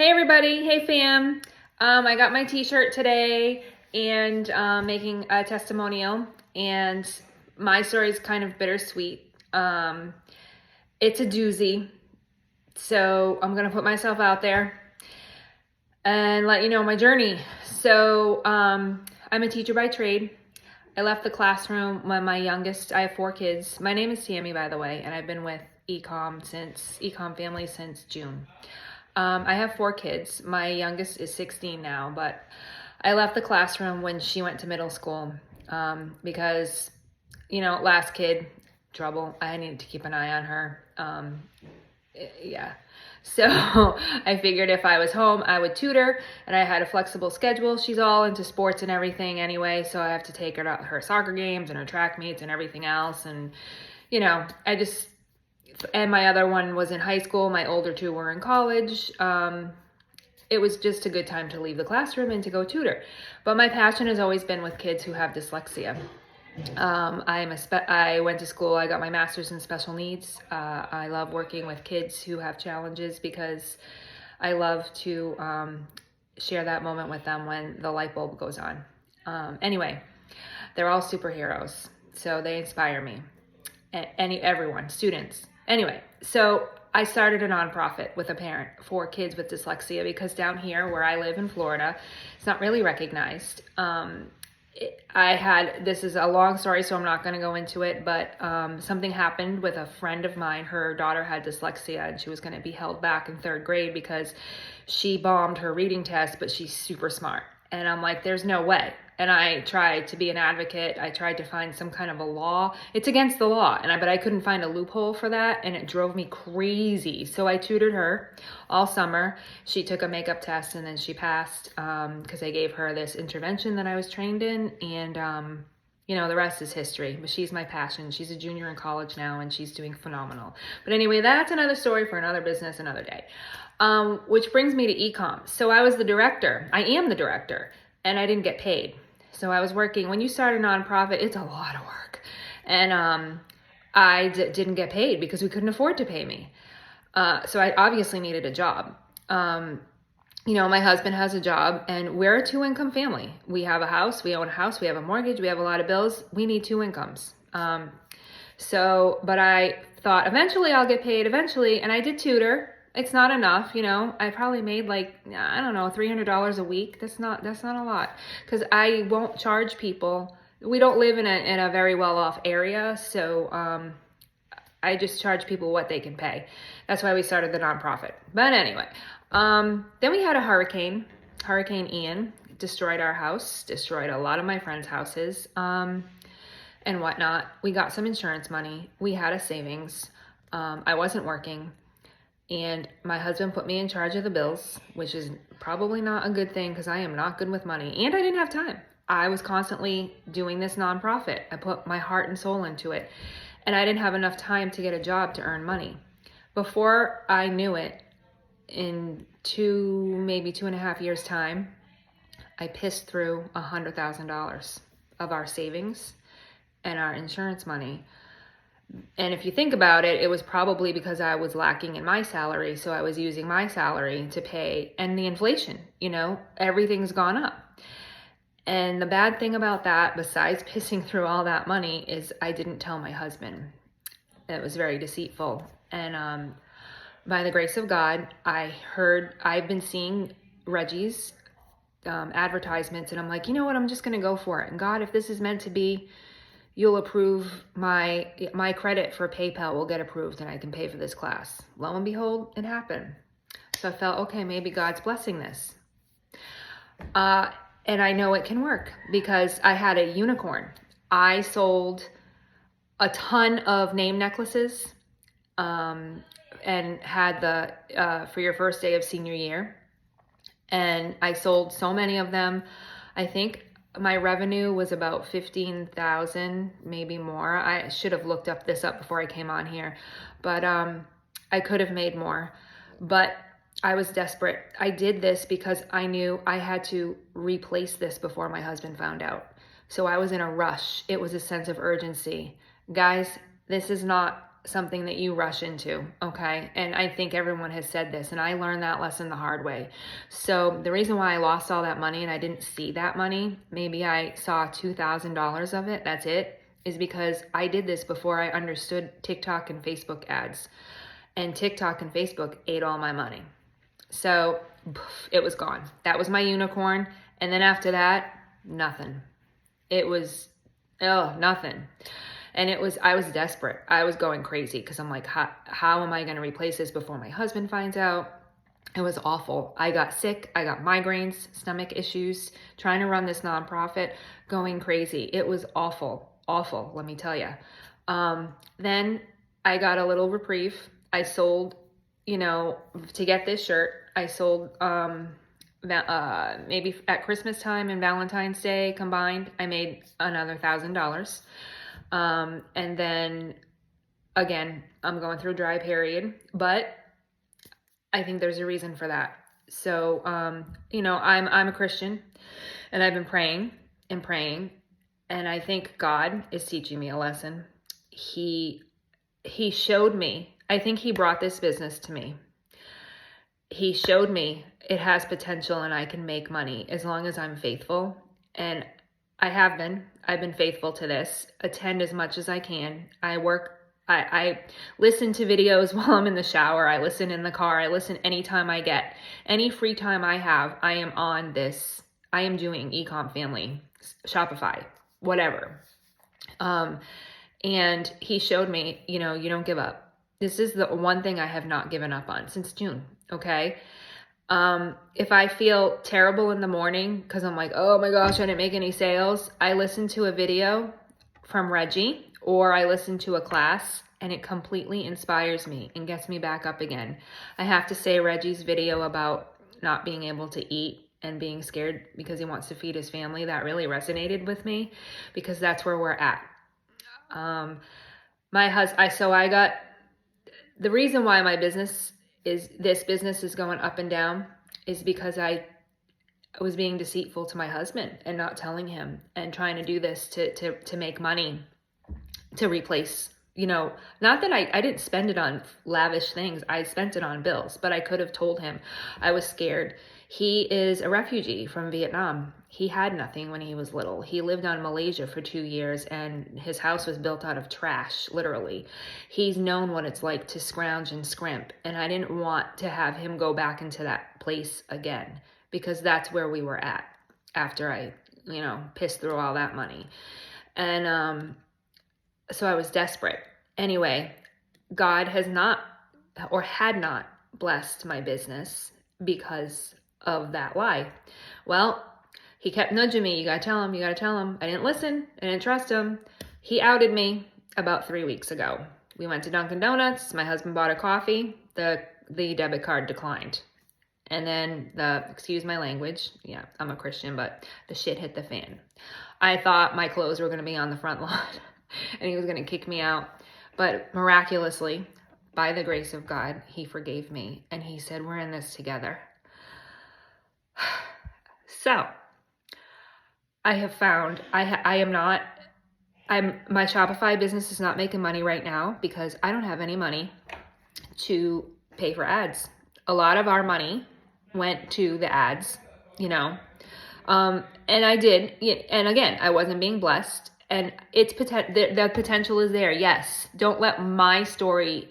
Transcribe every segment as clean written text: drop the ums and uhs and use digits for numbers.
Hey everybody, hey fam. I got my t-shirt today and making a testimonial, and my story is kind of bittersweet. It's a doozy, so I'm gonna put myself out there and let you know my journey. So I'm a teacher by trade. I left the classroom when my youngest, I have 4 kids. My name is Tammy, by the way, and I've been with Ecom Family since June. I have 4 kids. My youngest is 16 now, but I left the classroom when she went to middle school because, last kid, trouble. I needed to keep an eye on her. Yeah. So I figured if I was home, I would tutor, and I had a flexible schedule. She's all into sports and everything anyway, so I have to take her to her soccer games and her track meets and everything else. And, and my other one was in high school. My older 2 were in college. It was just a good time to leave the classroom and to go tutor. But my passion has always been with kids who have dyslexia. I went to school. I got my master's in special needs. I love working with kids who have challenges because I love to share that moment with them when the light bulb goes on. Anyway, they're all superheroes, so they inspire me. Everyone, students. Anyway, so I started a nonprofit with a parent for kids with dyslexia because down here where I live in Florida, it's not really recognized. This is a long story, so I'm not going to go into it, but something happened with a friend of mine. Her daughter had dyslexia, and she was going to be held back in 3rd grade because she bombed her reading test, but she's super smart. And I'm like, there's no way. And I tried to be an advocate. I tried to find some kind of a law. It's against the law, but I couldn't find a loophole for that, and it drove me crazy. So I tutored her all summer. She took a makeup test, and then she passed because I gave her this intervention that I was trained in, and the rest is history. But she's my passion. She's a junior in college now, and she's doing phenomenal. But anyway, that's another story for another business, another day. Which brings me to ecom. So I was the director. I am the director, and I didn't get paid. So I was working. When you start a nonprofit, it's a lot of work. And I didn't get paid because we couldn't afford to pay me. So I obviously needed a job. My husband has a job, and we're a 2-income family. We have a house, we own a house, we have a mortgage, we have a lot of bills. We need 2 incomes. But I thought eventually I'll get paid eventually, and I did tutor. It's not enough, I probably made $300 a week. That's not a lot, because I won't charge people. We don't live in a very well-off area, so I just charge people what they can pay. That's why we started the nonprofit. But anyway, then we had a hurricane. Hurricane Ian destroyed our house, destroyed a lot of my friends' houses, and whatnot. We got some insurance money. We had a savings. I wasn't working. And my husband put me in charge of the bills, which is probably not a good thing because I am not good with money. And I didn't have time. I was constantly doing this nonprofit. I put my heart and soul into it. And I didn't have enough time to get a job to earn money. Before I knew it, in maybe 2.5 years' time, I pissed through $100,000 of our savings and our insurance money. And if you think about it, it was probably because I was lacking in my salary. So I was using my salary to pay, and the inflation, everything's gone up. And the bad thing about that, besides pissing through all that money, is I didn't tell my husband. It was very deceitful. And by the grace of God, I've been seeing Reggie's advertisements, and I'm like, you know what, I'm just going to go for it. And God, if this is meant to be, you'll approve my credit for PayPal will get approved, and I can pay for this class. Lo and behold, it happened. So I felt, okay, maybe God's blessing this. And I know it can work because I had a unicorn. I sold a ton of name necklaces and had the for your first day of senior year. And I sold so many of them. I think my revenue was about 15,000, maybe more. I should have looked this up before I came on here, but I could have made more, but I was desperate. I did this because I knew I had to replace this before my husband found out. So I was in a rush. It was a sense of urgency. Guys, this is not something that you rush into, okay? And I think everyone has said this, and I learned that lesson the hard way. So the reason why I lost all that money and I didn't see that money, maybe I saw $2,000 of it, that's it, is because I did this before I understood TikTok and Facebook ads. And TikTok and Facebook ate all my money. So it was gone. That was my unicorn. And then after that, nothing. It was, nothing. And I was desperate. I was going crazy because I'm like, how am I going to replace this before my husband finds out? It was awful. I got sick. I got migraines, stomach issues, trying to run this nonprofit, going crazy. It was awful, let me tell you. Then I got a little reprieve. I sold, to get this shirt, I sold, maybe at Christmas time and Valentine's Day combined, I made another $1,000. And then again, I'm going through a dry period, but I think there's a reason for that. So, I'm a Christian and I've been praying and praying, and I think God is teaching me a lesson. He showed me, I think he brought this business to me. He showed me it has potential and I can make money as long as I'm faithful. And I've been faithful to this. Attend as much as I can. I listen to videos while I'm in the shower. I listen in the car. I listen anytime I get. Any free time I have, I am on this. I am doing Ecom Family, Shopify, whatever. And he showed me, you don't give up. This is the one thing I have not given up on since June, okay? If I feel terrible in the morning because I'm like, oh my gosh, I didn't make any sales, I listen to a video from Reggie or I listen to a class and it completely inspires me and gets me back up again. I have to say Reggie's video about not being able to eat and being scared because he wants to feed his family, that really resonated with me because that's where we're at. The reason why my business is going up and down is because I was being deceitful to my husband and not telling him and trying to do this to make money to replace, not that I didn't spend it on lavish things. I spent it on bills, but I could have told him. I was scared. He is a refugee from Vietnam. He had nothing when he was little. He lived on Malaysia for 2 years and his house was built out of trash, literally. He's known what it's like to scrounge and scrimp. And I didn't want to have him go back into that place again because that's where we were at after I, pissed through all that money. And so I was desperate. Anyway, God has not or had not blessed my business because of that lie. Well, he kept nudging me. You gotta tell him. I didn't listen. I didn't trust him. He outed me about 3 weeks ago. We went to Dunkin' Donuts. My husband bought a coffee. The debit card declined. And then excuse my language. Yeah, I'm a Christian, but the shit hit the fan. I thought my clothes were going to be on the front lawn and he was going to kick me out. But miraculously, by the grace of God, he forgave me. And he said, we're in this together. So I have found my Shopify business is not making money right now because I don't have any money to pay for ads. A lot of our money went to the ads, and I did. And again, I wasn't being blessed and the potential is there. Yes. Don't let my story,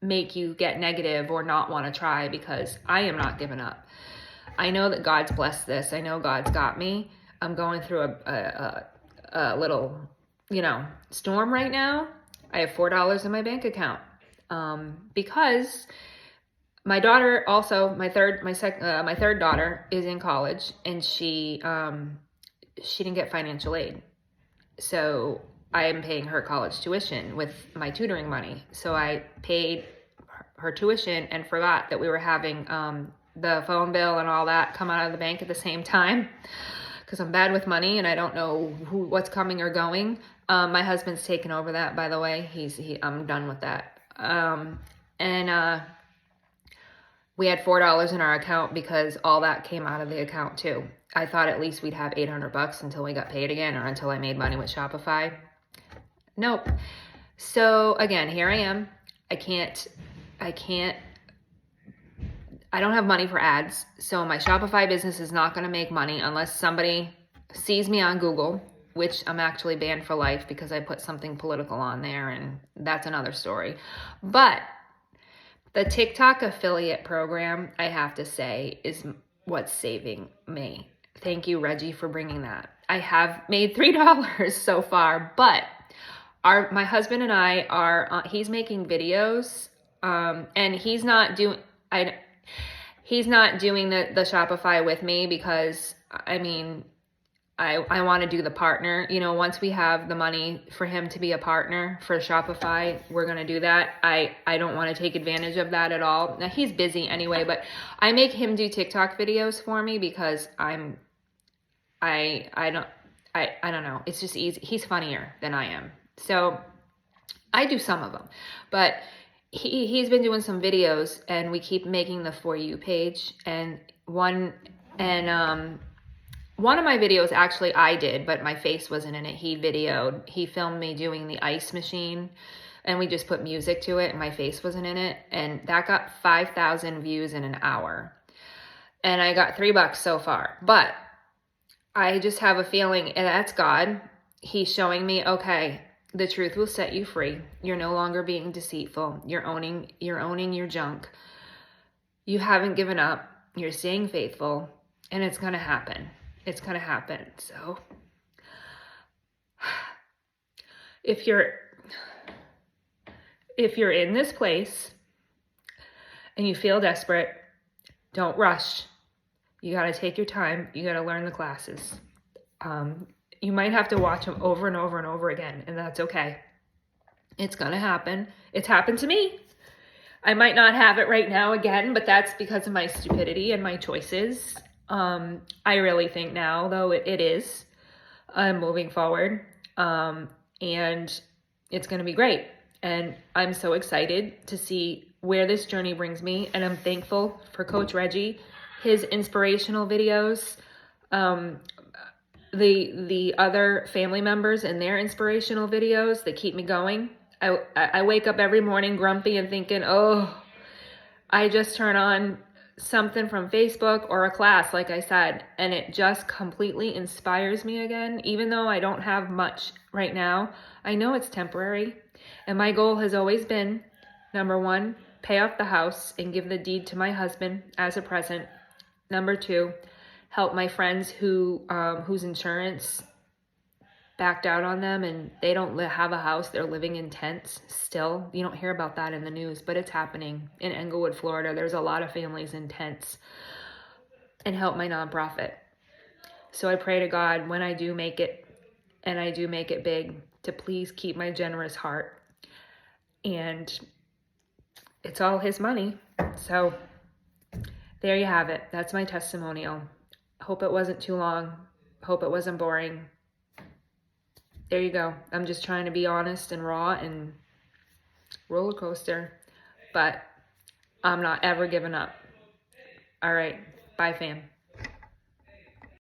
make you get negative or not want to try because I am not giving up. I know that God's blessed this. I know God's got me. I'm going through a little, storm right now. I have $4 in my bank account because my daughter also, my third daughter is in college and she didn't get financial aid. So I am paying her college tuition with my tutoring money. So I paid her tuition and forgot that we were having the phone bill and all that come out of the bank at the same time because I'm bad with money and I don't know what's coming or going. My husband's taken over that, by the way. I'm done with that. And we had $4 in our account because all that came out of the account too. I thought at least we'd have $800 until we got paid again or until I made money with Shopify. Nope. So again, here I am. I don't have money for ads. So my Shopify business is not going to make money unless somebody sees me on Google, which I'm actually banned for life because I put something political on there, and that's another story. But the TikTok affiliate program, I have to say, is what's saving me. Thank you, Reggie, for bringing that. I have made $3 so far, but my husband and I are, he's making videos, and he's not doing the Shopify with me because, I mean, I want to do the partner. You know, once we have the money for him to be a partner for Shopify, we're going to do that. I don't want to take advantage of that at all. Now, he's busy anyway, but I make him do TikTok videos for me because I don't know. It's just easy. He's funnier than I am. So I do some of them, but he's been doing some videos, and we keep making the For You page, and one of my videos actually I did, but my face wasn't in it. He filmed me doing the ice machine, and we just put music to it, and my face wasn't in it. And that got 5,000 views in an hour. And I got $3 so far. But I just have a feeling, and that's God. He's showing me, okay, the truth will set you free. You're no longer being deceitful. You're owning your junk. You haven't given up. You're staying faithful, and it's going to happen. It's going to happen. So if you're in this place and you feel desperate, don't rush. You got to take your time. You got to learn the classes. You might have to watch them over and over and over again, and that's okay. It's going to happen. It's happened to me. I might not have it right now again, but that's because of my stupidity and my choices. I really think now, though, it is. I'm moving forward, and it's going to be great. And I'm so excited to see where this journey brings me, and I'm thankful for Coach Reggie, his inspirational videos, the other family members and their inspirational videos that keep me going. I wake up every morning grumpy and thinking, oh, I just turn on something from Facebook or a class, like I said, and it just completely inspires me again. Even though I don't have much right now, I know it's temporary. And my goal has always been, number 1, pay off the house and give the deed to my husband as a present. Number 2, help my friends whose insurance backed out on them and they don't have a house. They're living in tents still. You don't hear about that in the news, but it's happening in Englewood, Florida. There's a lot of families in tents. And help my nonprofit. So I pray to God when I do make it, and I do make it big, to please keep my generous heart. And it's all his money. So there you have it. That's my testimonial. Hope it wasn't too long. Hope it wasn't boring. There you go. I'm just trying to be honest and raw and roller coaster, but I'm not ever giving up. All right. Bye, fam.